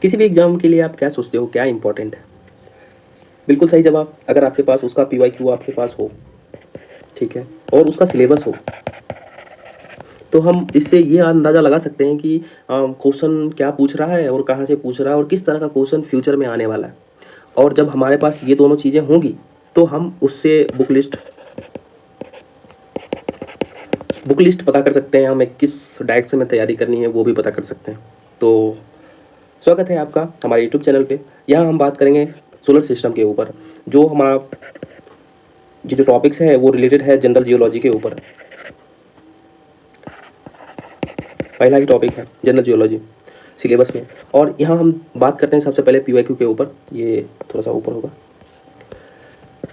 किसी भी एग्जाम के लिए आप क्या सोचते हो, क्या इंपॉर्टेंट है? बिल्कुल सही जवाब। अगर आपके पास उसका PYQ आपके पास हो, ठीक है, और उसका सिलेबस हो, तो हम इससे ये अंदाज़ा लगा सकते हैं कि क्वेश्चन क्या पूछ रहा है और कहाँ से पूछ रहा है और किस तरह का क्वेश्चन फ्यूचर में आने वाला है। और जब हमारे पास ये दोनों चीज़ें होंगी तो हम उससे बुक लिस्ट पता कर सकते हैं, हमें किस डायरेक्शन में तैयारी करनी है वो भी पता कर सकते हैं। तो स्वागत है आपका हमारे यूट्यूब चैनल पे। यहाँ हम बात करेंगे सोलर सिस्टम के ऊपर। जो हमारा जो टॉपिक्स है वो रिलेटेड है जनरल जियोलॉजी के ऊपर। पहला ही टॉपिक है जनरल जियोलॉजी सिलेबस में। और यहाँ हम बात करते हैं सबसे पहले PYQ के ऊपर। ये थोड़ा सा ऊपर होगा।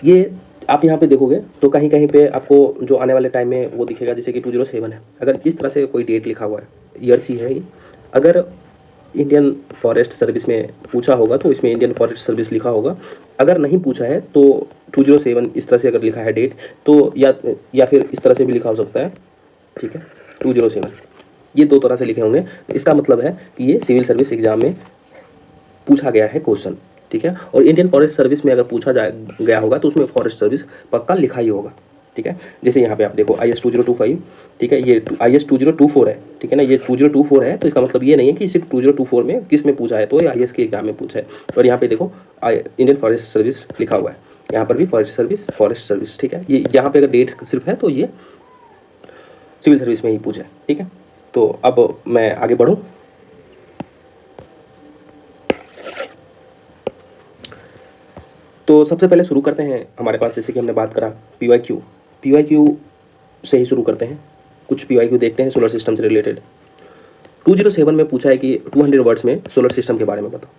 ये आप यहाँ पे देखोगे तो कहीं कहीं पे आपको जो आने वाले टाइम में वो दिखेगा, जैसे कि 207 है। अगर इस तरह से कोई डेट लिखा हुआ है, ईयर सी है ये, अगर इंडियन फॉरेस्ट सर्विस में पूछा होगा तो इसमें इंडियन फॉरेस्ट सर्विस लिखा होगा। अगर नहीं पूछा है तो 207 इस तरह से अगर लिखा है डेट, तो या फिर इस तरह से भी लिखा हो सकता है, ठीक है, 207। ये दो तरह से लिखे होंगे। तो इसका मतलब है कि ये सिविल सर्विस एग्जाम में पूछा गया है क्वेश्चन, ठीक है। और इंडियन फॉरेस्ट सर्विस में अगर पूछा गया होगा तो उसमें फॉरेस्ट सर्विस पक्का लिखा ही होगा, ठीक है। जैसे यहाँ पे आप देखो IS 2025, ठीक है, ये IS 2024 है, ठीक है ना। ये 2024 है तो इसका मतलब ये नहीं है कि सिर्फ 2024 में किस में पूछा है, तो ये IS के एग्जाम में पूछा है। और यहाँ पे देखो इंडियन फॉरेस्ट सर्विस लिखा हुआ है, यहाँ पर भी फॉरेस्ट सर्विस, ठीक है। ये यहाँ पे अगर डेट सिर्फ है तो ये सिविल सर्विस में ही पूछा है, ठीक है। तो अब मैं आगे बढ़ूँ। तो सबसे पहले शुरू करते हैं, हमारे पास जैसे कि हमने बात करा PYQ से ही शुरू करते हैं। कुछ PYQ देखते हैं सोलर सिस्टम से रिलेटेड। 207 में पूछा है कि 200 वर्ड्स में सोलर सिस्टम के बारे में बताओ,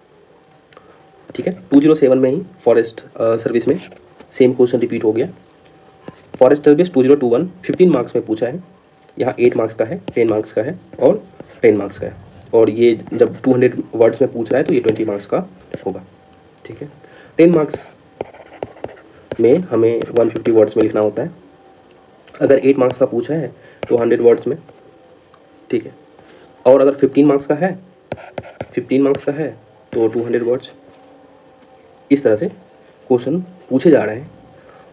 ठीक है। 207 में ही फॉरेस्ट सर्विस में सेम क्वेश्चन रिपीट हो गया। फॉरेस्ट सर्विस 2021 15 मार्क्स में पूछा है। यहाँ 8 मार्क्स का है, 10 मार्क्स का है और 10 मार्क्स का है। और ये जब 200 वर्ड्स में पूछ रहा है तो ये 20 मार्क्स का होगा, ठीक है। 10 मार्क्स में हमें 150 वर्ड्स में लिखना होता है। अगर 8 मार्क्स का पूछा है तो 100 वर्ड्स में, ठीक है। और अगर 15 मार्क्स का है, 15 मार्क्स का है तो 200 वर्ड्स। इस तरह से क्वेश्चन पूछे जा रहे हैं।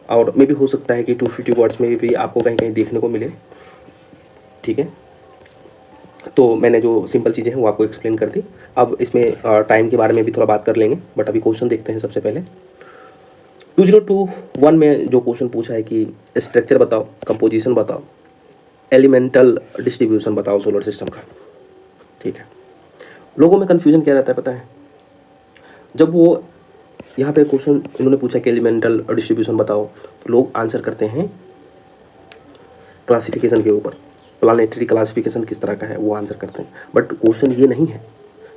और मे भी हो सकता है कि 250 वर्ड्स में भी आपको कहीं कहीं देखने को मिले, ठीक है। तो मैंने जो सिंपल चीज़ें हैं वो आपको एक्सप्लेन कर दी। अब इसमें टाइम के बारे में भी थोड़ा बात कर लेंगे, बट अभी क्वेश्चन देखते हैं सबसे पहले। 2021 में जो क्वेश्चन पूछा है कि स्ट्रक्चर बताओ, कंपोजिशन बताओ, एलिमेंटल डिस्ट्रीब्यूशन बताओ सोलर सिस्टम का, ठीक है। लोगों में कन्फ्यूजन क्या रहता है पता है? जब वो यहाँ पे क्वेश्चन इन्होंने पूछा कि एलिमेंटल डिस्ट्रीब्यूशन बताओ, तो लोग आंसर करते हैं क्लासिफिकेशन के ऊपर, प्लानेटरी क्लासिफिकेशन किस तरह का है वो आंसर करते हैं। बट क्वेश्चन ये नहीं है।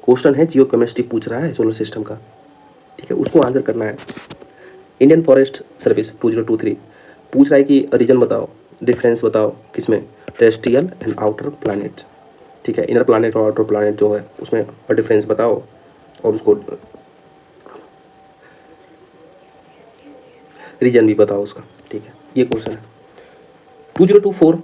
क्वेश्चन है जियो केमिस्ट्री पूछ रहा है सोलर सिस्टम का, ठीक है, उसको आंसर करना है। इंडियन फॉरेस्ट सर्विस 2023 पूछ रहा है कि रीजन बताओ, डिफरेंस बताओ किसमें, टेरेस्ट्रियल एंड आउटर प्लैनेट, ठीक है। इनर प्लैनेट और आउटर प्लैनेट जो है उसमें डिफरेंस बताओ और उसको रीजन भी बताओ उसका, ठीक है। ये क्वेश्चन है। 2024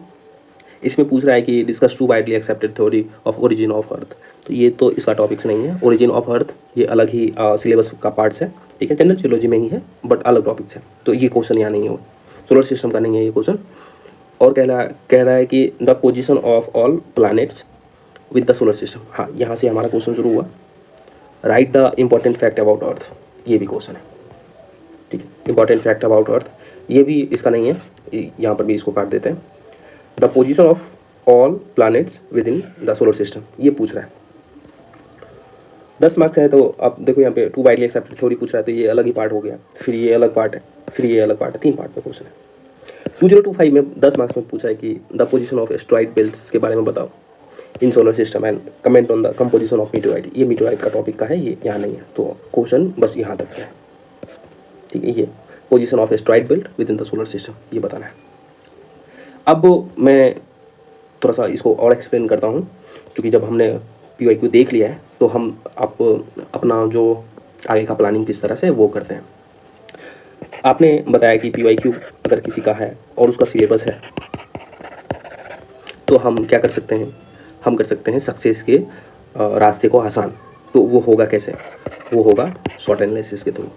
इसमें पूछ रहा है कि discuss to widely accepted theory of origin of earth. तो ये तो इसका टॉपिक्स नहीं है। ओरिजिन ऑफ अर्थ ये अलग ही सिलेबस का पार्ट्स है, ठीक है, जनरल जियोलॉजी में ही है बट अलग टॉपिक्स है। तो ये क्वेश्चन यहाँ नहीं है, सोलर सिस्टम का नहीं है ये क्वेश्चन। और कह रहा है कि the position of all planets with the solar system. हाँ, यहाँ से हमारा क्वेश्चन शुरू हुआ। Right the important fact about earth, ये भी क्वेश्चन है, ठीक है। इंपॉर्टेंट फैक्ट अबाउट अर्थ ये भी इसका नहीं है, यहाँ पर भी इसको काट देते हैं। The position of all planets with in the solar system ये पूछ रहा है। 10 मार्क्स है तो आप देखो यहाँ पे टू वाइडली एक्सेप्टेड थ्योरी पूछ रहा है, तो ये अलग ही पार्ट हो गया, फिर ये अलग पार्ट है, फिर ये अलग पार्ट है, 3 पार्ट में क्वेश्चन है। 2025 में 10 मार्क्स में पूछा है कि the position of asteroid belts के बारे में बताओ in solar system and comment on the composition of meteorite. ये मीटेओराइट का टॉपिक का है, ये यहाँ नहीं है, तो क्वेश्चन बस यहाँ तक है, ठीक है। ये position of asteroid belt with in the solar system ये बताना है। अब मैं थोड़ा सा इसको और एक्सप्लेन करता हूँ, क्योंकि जब हमने PYQ देख लिया है तो हम आप अपना जो आगे का प्लानिंग किस तरह से वो करते हैं। आपने बताया कि PYQ अगर किसी का है और उसका सिलेबस है तो हम क्या कर सकते हैं, हम कर सकते हैं सक्सेस के रास्ते को आसान, तो वो होगा कैसे, वो होगा शॉर्ट एनालिसिस के थ्रू।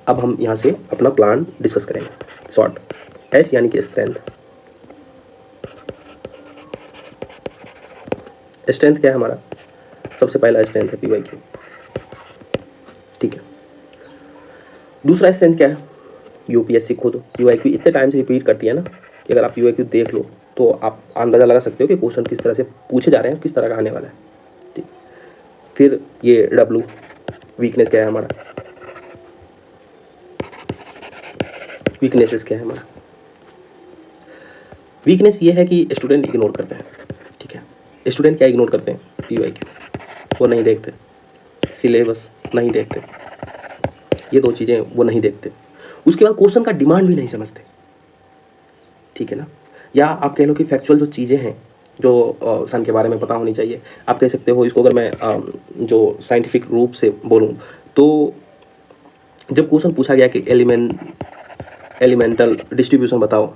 अब हम यहाँ से अपना प्लान डिस्कस करेंगे। शॉर्ट, एस यानी कि स्ट्रेंथ। स्ट्रेंथ क्या है हमारा, सबसे पहला स्ट्रेंथ है PYQ, ठीक है। दूसरा स्ट्रेंथ क्या है, UPSC खुद PYQ इतने टाइम से रिपीट करती है ना कि अगर आप PYQ देख लो तो आप अंदाज़ा लगा सकते हो कि क्वेश्चन किस तरह से पूछे जा रहे हैं, किस तरह का आने वाला है, ठीक। फिर ये W, वीकनेस क्या है हमारा, वीकनेसेस क्या है हमारा। वीकनेस ये है कि स्टूडेंट इग्नोर करते हैं, ठीक है। स्टूडेंट क्या इग्नोर करते हैं, PYQ, वो नहीं देखते, सिलेबस नहीं देखते, ये दो चीज़ें वो नहीं देखते। उसके बाद क्वेश्चन का डिमांड भी नहीं समझते, ठीक है ना। या आप कह लो कि फैक्चुअल जो चीज़ें हैं जो सन के बारे में पता होनी चाहिए, आप कह सकते हो इसको, अगर मैं जो साइंटिफिक रूप से बोलूँ तो जब क्वेश्चन पूछा गया कि एलिमेंटल डिस्ट्रीब्यूशन बताओ,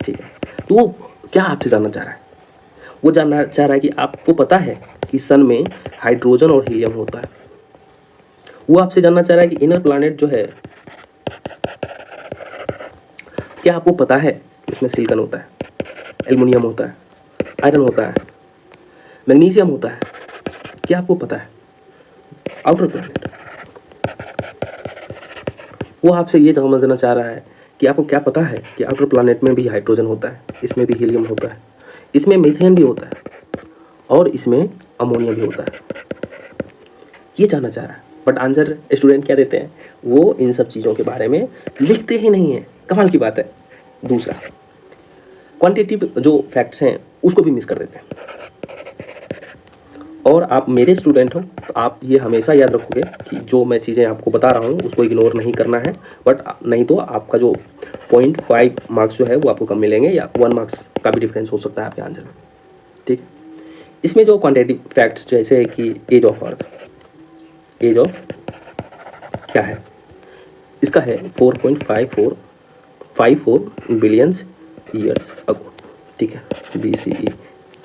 ठीक है, तो वो क्या आपसे जानना चाह रहा है, वो जानना चाह रहा है कि आपको पता है कि सन में हाइड्रोजन और हीलियम होता है। वो आपसे जानना चाह रहा है कि इनर प्लैनेट जो है, क्या आपको पता है कि उसमें सिलिकॉन होता है, एल्युमिनियम होता है, आयरन होता है, मैग्नीशियम होता है, क्या आपको पता है। आउटर प्लैनेट, वो आपसे ये समझना चाह रहा है कि आपको क्या पता है कि आउटर प्लैनेट में भी हाइड्रोजन होता है, इसमें भी हीलियम होता है, इसमें मीथेन भी होता है और इसमें अमोनिया भी होता है, ये जानना चाह रहा है। बट आंसर स्टूडेंट क्या देते हैं, वो इन सब चीज़ों के बारे में लिखते ही नहीं है, कमाल की बात है। दूसरा, क्वांटिटेटिव जो फैक्ट्स हैं उसको भी मिस कर देते हैं। और आप मेरे स्टूडेंट हो तो आप ये हमेशा याद रखोगे कि जो मैं चीज़ें आपको बता रहा हूँ उसको इग्नोर नहीं करना है, बट नहीं तो आपका जो 0.5 मार्क्स जो है वो आपको कम मिलेंगे, या 1 मार्क्स का भी डिफरेंस हो सकता है आपके आंसर में, ठीक है। इसमें जो क्वांटिटेटिव फैक्ट्स जैसे है कि age of earth, age of क्या है, इसका है 4.54 बिलियंस ईयर्स अगो, ठीक है, BCE।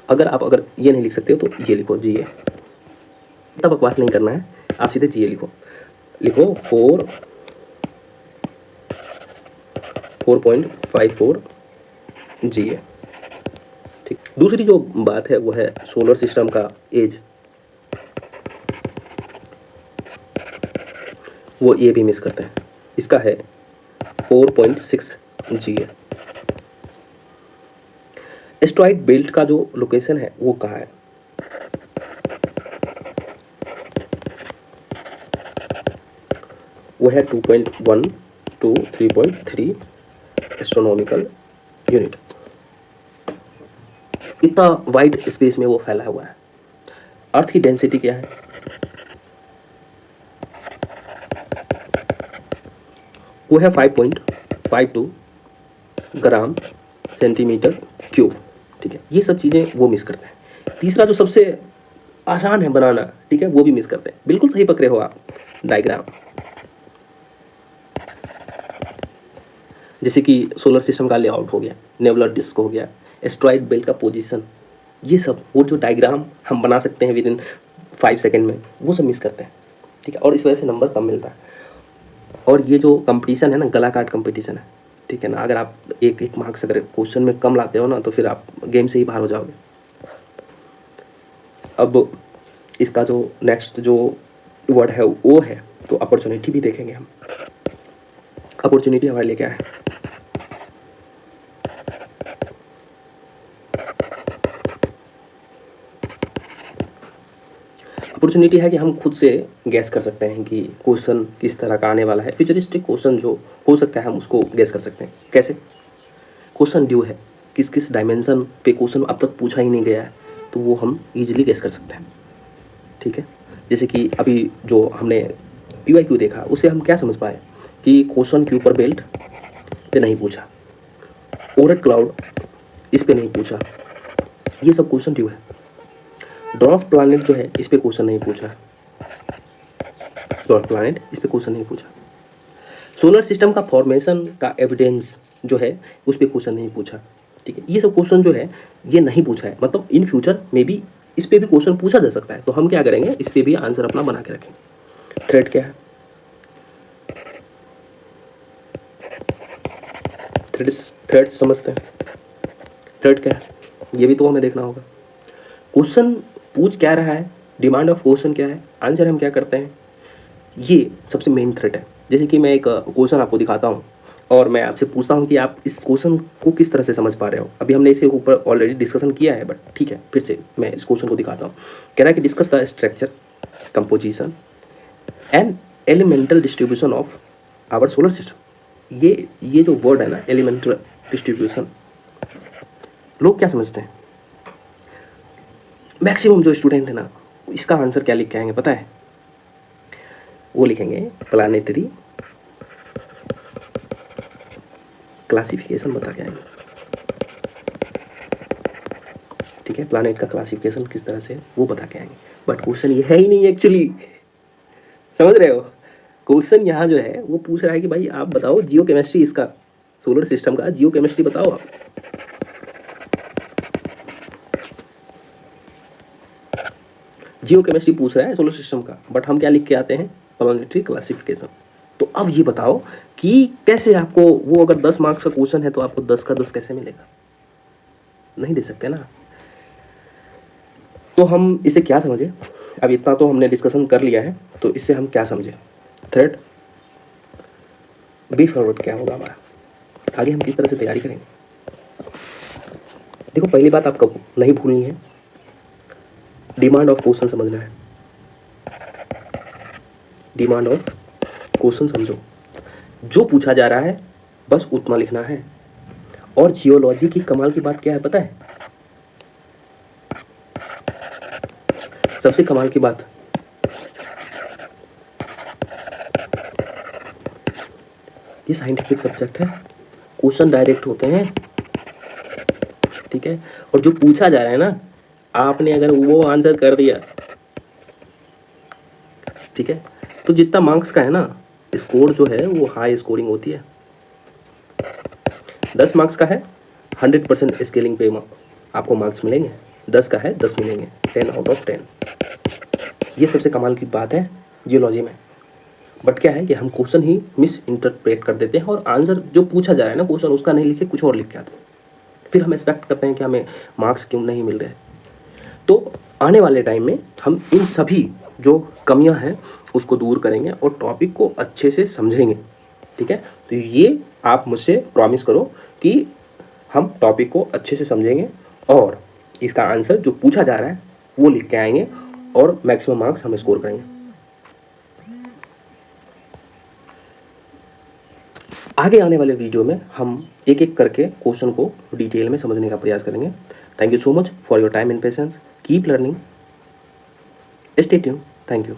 अगर ये नहीं लिख सकते हो तो ये लिखो GA, इतना बकवास नहीं करना है, आप सीधे GA लिखो 4.54 GA, ठीक। दूसरी जो बात है वो है सोलर सिस्टम का एज, वो ये भी मिस करते हैं, इसका है 4.6 GA। एस्ट्रॉइड बेल्ट का जो लोकेशन है वो कहाँ है, वो है 2.1 to 3.3 एस्ट्रोनॉमिकल यूनिट। इतना वाइड स्पेस में वो फैला हुआ है। अर्थ की डेंसिटी क्या है, वो है 5.52 ग्राम सेंटीमीटर क्यूब, ठीक है। ये सब चीज़ें वो मिस करते हैं। तीसरा जो सबसे आसान है बनाना, ठीक है, वो भी मिस करते हैं। बिल्कुल सही पकड़े हो आप, डायग्राम, जैसे कि सोलर सिस्टम का लेआउट हो गया, नेबुलर डिस्क हो गया, एस्ट्रॉइड बेल्ट का पोजीशन, ये सब वो जो डायग्राम हम बना सकते हैं विद इन 5 सेकेंड में, वो सब मिस करते हैं, ठीक है। और इस वजह से नंबर कम मिलता है। और ये जो कंपटीशन है ना, गला काट कंपटीशन है, ठीक है ना। अगर आप एक मार्क्स अगर क्वेश्चन में कम लाते हो ना तो फिर आप गेम से ही बाहर हो जाओगे। अब इसका जो नेक्स्ट जो वर्ड है वो है तो अपॉर्चुनिटी भी देखेंगे हम। अपॉर्चुनिटी हमारे लिए क्या है, अपॉर्चुनिटी है कि हम खुद से गैस कर सकते हैं कि क्वेश्चन किस तरह का आने वाला है। फ्यूचरिस्टिक क्वेश्चन जो हो सकता है हम उसको गैस कर सकते हैं। कैसे, क्वेश्चन ड्यू है, किस किस डायमेंशन पे क्वेश्चन अब तक पूछा ही नहीं गया है, तो वो हम इजीली गैस कर सकते हैं, ठीक है। जैसे कि अभी जो हमने PYQ देखा उससे हम क्या समझ पाए कि क्वेश्चन के ऊपर बेल्ट पे नहीं पूछा, ओरेट क्लाउड इस पे नहीं पूछा, ये सब क्वेश्चन ड्यू है। ड्वार्फ प्लैनेट जो है इस पे क्वेश्चन नहीं पूछा, ड्वार्फ प्लैनेट इस पे क्वेश्चन नहीं पूछा। सोलर सिस्टम का फॉर्मेशन का एविडेंस जो है उस पे क्वेश्चन नहीं पूछा, ठीक है। ये सब क्वेश्चन जो है ये नहीं पूछा है, मतलब इन फ्यूचर में भी इस पे भी क्वेश्चन पूछा जा सकता है, तो हम क्या करेंगे, इस पे भी आंसर अपना बना के रखेंगे। थ्रेड क्या है, थ्रेड समझते हैं, थ्रेड क्या है ये भी तो हमें देखना होगा। क्वेश्चन पूछ क्या रहा है, डिमांड ऑफ क्वेश्चन क्या है, आंसर हम क्या करते हैं, ये सबसे मेन थ्रेड है। जैसे कि मैं एक क्वेश्चन आपको दिखाता हूँ और मैं आपसे पूछता हूँ कि आप इस क्वेश्चन को किस तरह से समझ पा रहे हो। अभी हमने इसे ऊपर ऑलरेडी डिस्कशन किया है, बट ठीक है फिर से मैं इस क्वेश्चन को दिखाता हूँ। कह रहा है कि discuss the structure, composition and elemental distribution of our solar system. ये जो वर्ड है ना, एलिमेंटल डिस्ट्रीब्यूशन, लोग क्या समझते हैं, मैक्सिमम जो स्टूडेंट है ना, इसका आंसर क्या लिख के आएंगे पता है, वो लिखेंगे प्लानेटरी क्लासिफिकेशन बता के आएंगे। ठीक है, प्लानेट का क्लासिफिकेशन किस तरह से वो बता के आएंगे, बट क्वेश्चन ये है ही नहीं एक्चुअली, समझ रहे हो। क्वेश्चन यहाँ जो है वो पूछ रहा है कि भाई आप बताओ जियो केमिस्ट्री, इसका सोलर सिस्टम का जियो केमिस्ट्री बताओ आप। जियो केमिस्ट्री पूछ रहा है सोलर सिस्टम का, बट हम क्या लिख के आते हैं, प्लानेटरी क्लासिफिकेशन। तो अब ये बताओ कि कैसे आपको वो, अगर 10 मार्क्स का क्वेश्चन है तो आपको 10 का 10 कैसे मिलेगा, नहीं दे सकते ना। तो हम इसे क्या समझे, अब इतना तो हमने डिस्कशन कर लिया है, तो इससे हम क्या समझे, थ्रेड बी फॉरवर्ड क्या होगा हमारा, आगे हम किस तरह से तैयारी करेंगे। देखो पहली बात आपको नहीं भूलनी है, डिमांड ऑफ क्वेश्चन समझना है। डिमांड ऑफ क्वेश्चन समझो, जो पूछा जा रहा है बस उतना लिखना है। और जियोलॉजी की कमाल की बात क्या है पता है, सबसे कमाल की बात, ये साइंटिफिक सब्जेक्ट है, क्वेश्चन डायरेक्ट होते हैं। ठीक है, और जो पूछा जा रहा है ना, आपने अगर वो आंसर कर दिया, ठीक है, तो जितना मार्क्स का है ना, स्कोर जो है वो हाई स्कोरिंग होती है। 10 मार्क्स का है, 100% स्केलिंग पे आपको मार्क्स मिलेंगे, 10 का है 10 मिलेंगे, 10 आउट ऑफ 10। ये सबसे कमाल की बात है जियोलॉजी में। बट क्या है कि हम क्वेश्चन ही मिस इंटरप्रेट कर देते हैं और आंसर जो पूछा जा रहा है ना क्वेश्चन, उसका नहीं लिखे कुछ और लिख के आते हैं, फिर हम एक्सपेक्ट करते हैं कि हमें मार्क्स क्यों नहीं मिल रहे। तो आने वाले टाइम में हम इन सभी जो कमियां हैं उसको दूर करेंगे और टॉपिक को अच्छे से समझेंगे। ठीक है, तो ये आप मुझसे प्रॉमिस करो कि हम टॉपिक को अच्छे से समझेंगे और इसका आंसर जो पूछा जा रहा है वो लिख के आएंगे और मैक्सिमम मार्क्स हम स्कोर करेंगे। आगे आने वाले वीडियो में हम एक एक करके क्वेश्चन को डिटेल में समझने का प्रयास करेंगे। Thank you so much for your time and patience, keep learning, stay tuned, thank you.